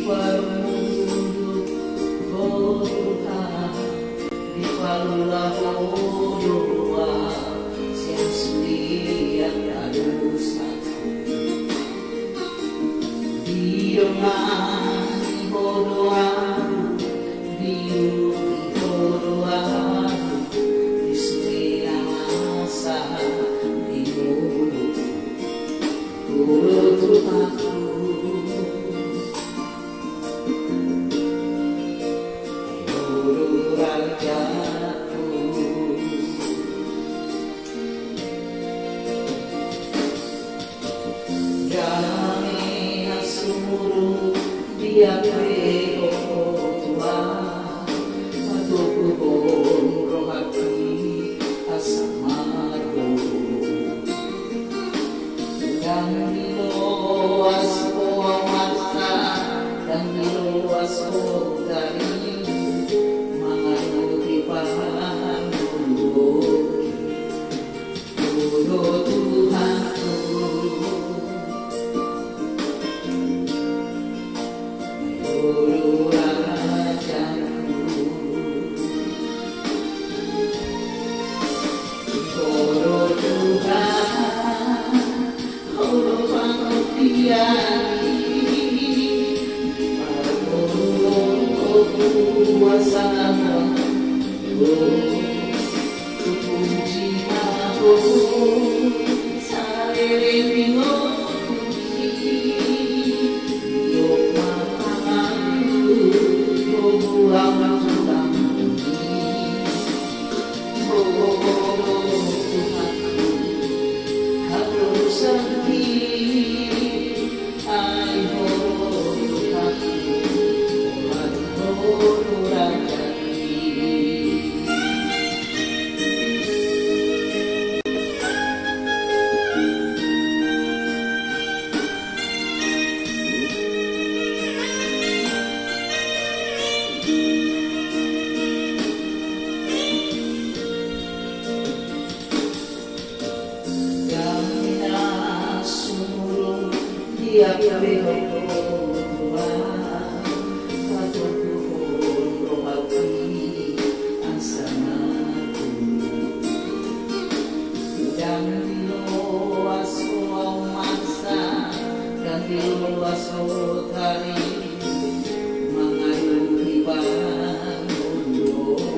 mundo, oh Tuhan, di palulah doa yang setiap dosaku. Diungan doa, diuti doa, di setiap masa di mulut Tuhanku. Dia beri Tuhan untuk roh hati asamaku yang diluas masa dan diluas dari menganuti pahan dulu Tuhanku. Dia beri Tuhan untuk roh hati asamaku dan diluas masa dan diluas hari mengayomi bangun Tuhanku.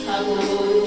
Kamu